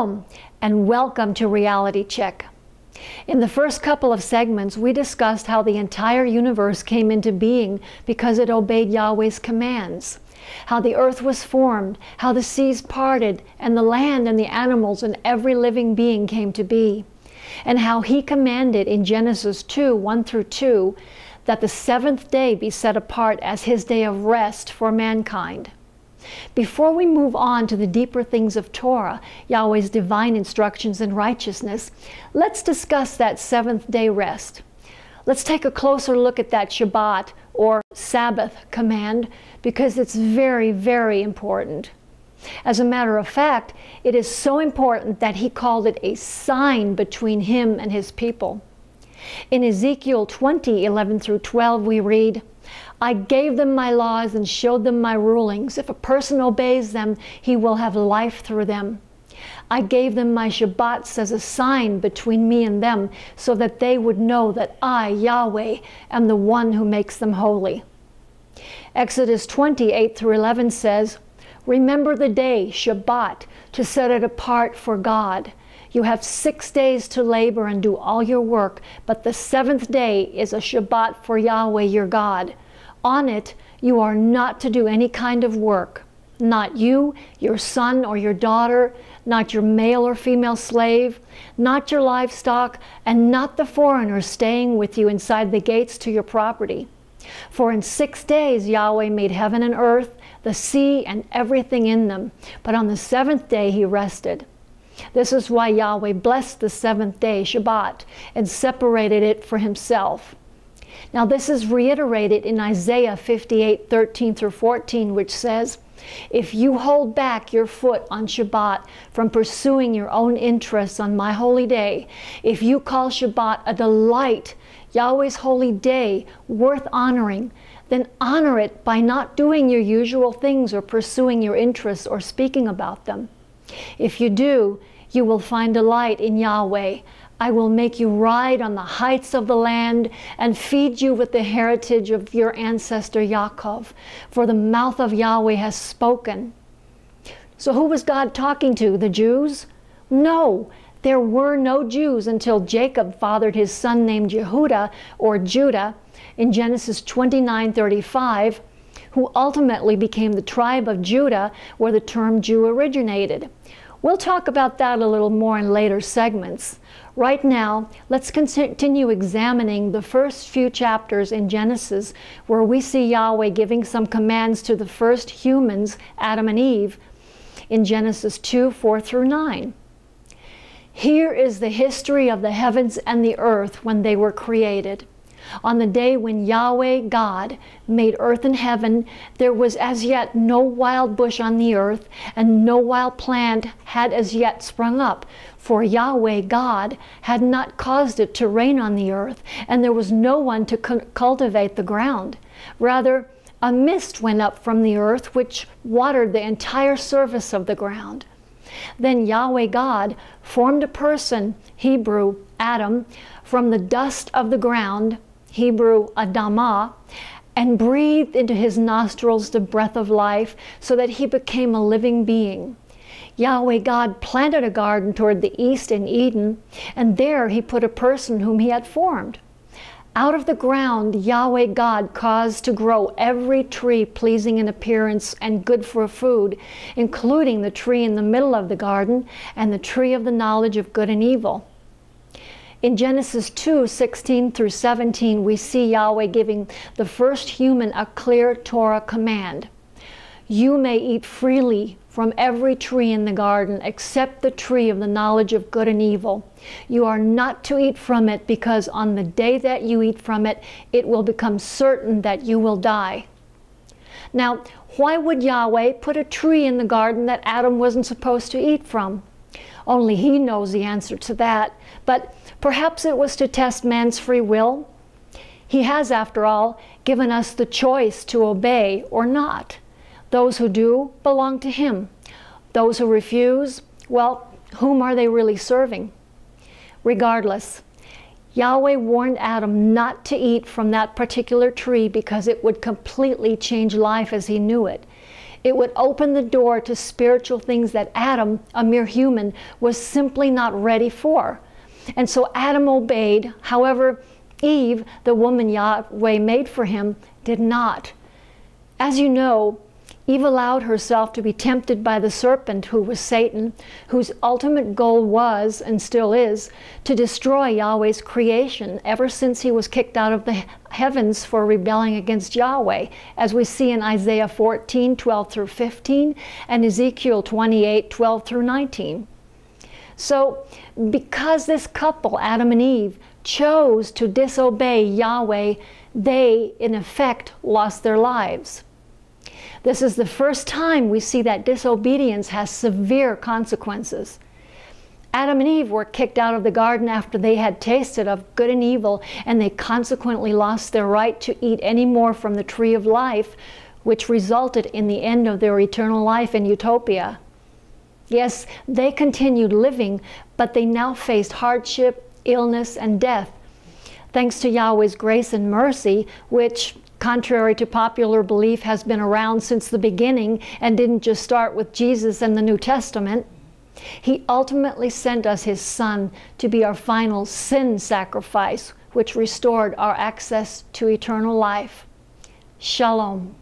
Shalom, and welcome to Reality Check. In the first couple of segments, we discussed how the entire universe came into being because it obeyed Yahweh's commands, how the earth was formed, how the seas parted, and the land and the animals and every living being came to be, and how He commanded in Genesis 2, 1 through 2, that the seventh day be set apart as His day of rest for mankind. Before we move on to the deeper things of Torah, Yahweh's divine instructions in righteousness, let's discuss that seventh day rest. Let's take a closer look at that Shabbat or Sabbath command because it's very, very important. As a matter of fact, it is so important that He called it a sign between Him and His people. In Ezekiel 20, 11 through 12, we read, I gave them my laws and showed them my rulings. If a person obeys them, he will have life through them. I gave them my Shabbats as a sign between me and them, so that they would know that I, Yahweh, am the one who makes them holy. Exodus 20, 8 through 11 says, Remember the day, Shabbat, to set it apart for God. You have 6 days to labor and do all your work, but the seventh day is a Shabbat for Yahweh your God. On it, you are not to do any kind of work. Not you, your son or your daughter, not your male or female slave, not your livestock, and not the foreigner staying with you inside the gates to your property. For in 6 days Yahweh made heaven and earth, the sea, and everything in them. But on the seventh day He rested. This is why Yahweh blessed the seventh day, Shabbat, and separated it for Himself. Now this is reiterated in Isaiah 58, 13 through 14, which says, If you hold back your foot on Shabbat from pursuing your own interests on my holy day, if you call Shabbat a delight, Yahweh's holy day, worth honoring, then honor it by not doing your usual things or pursuing your interests or speaking about them. If you do, you will find delight in Yahweh. I will make you ride on the heights of the land and feed you with the heritage of your ancestor Yaakov, for the mouth of Yahweh has spoken. So who was God talking to? The Jews? No, there were no Jews until Jacob fathered his son named Yehudah, or Judah, in Genesis 29:35, who ultimately became the tribe of Judah, where the term Jew originated. We'll talk about that a little more in later segments. Right now, let's continue examining the first few chapters in Genesis, where we see Yahweh giving some commands to the first humans, Adam and Eve, in Genesis 2, 4 through 9. Here is the history of the heavens and the earth when they were created. On the day when Yahweh, God, made earth and heaven, there was as yet no wild bush on the earth, and no wild plant had as yet sprung up, for Yahweh, God, had not caused it to rain on the earth, and there was no one to cultivate the ground. Rather, a mist went up from the earth, which watered the entire surface of the ground. Then Yahweh, God, formed a person, Hebrew, Adam, from the dust of the ground, Hebrew, Adamah, and breathed into his nostrils the breath of life, so that he became a living being. Yahweh God planted a garden toward the east in Eden, and there He put a person whom He had formed. Out of the ground Yahweh God caused to grow every tree pleasing in appearance and good for food, including the tree in the middle of the garden and the tree of the knowledge of good and evil. In Genesis 2, 16 through 17, we see Yahweh giving the first human a clear Torah command. You may eat freely from every tree in the garden except the tree of the knowledge of good and evil. You are not to eat from it, because on the day that you eat from it, it will become certain that you will die. Now, why would Yahweh put a tree in the garden that Adam wasn't supposed to eat from? Only He knows the answer to that, but perhaps it was to test man's free will. He has, after all, given us the choice to obey or not. Those who do belong to Him. Those who refuse, well, whom are they really serving? Regardless, Yahweh warned Adam not to eat from that particular tree because it would completely change life as he knew it. It would open the door to spiritual things that Adam, a mere human, was simply not ready for. And so Adam obeyed. However, Eve, the woman Yahweh made for him, did not. As you know, Eve allowed herself to be tempted by the serpent, who was Satan, whose ultimate goal was, and still is, to destroy Yahweh's creation ever since he was kicked out of the heavens for rebelling against Yahweh, as we see in Isaiah 14, 12 through 15, and Ezekiel 28, 12 through 19. So, because this couple, Adam and Eve, chose to disobey Yahweh, they, in effect, lost their lives. This is the first time we see that disobedience has severe consequences. Adam and Eve were kicked out of the garden after they had tasted of good and evil, and they consequently lost their right to eat any more from the tree of life, which resulted in the end of their eternal life in utopia. Yes, they continued living, but they now faced hardship, illness, and death. Thanks to Yahweh's grace and mercy, which, contrary to popular belief, has been around since the beginning and didn't just start with Jesus and the New Testament, he ultimately sent us his Son to be our final sin sacrifice, which restored our access to eternal life. Shalom.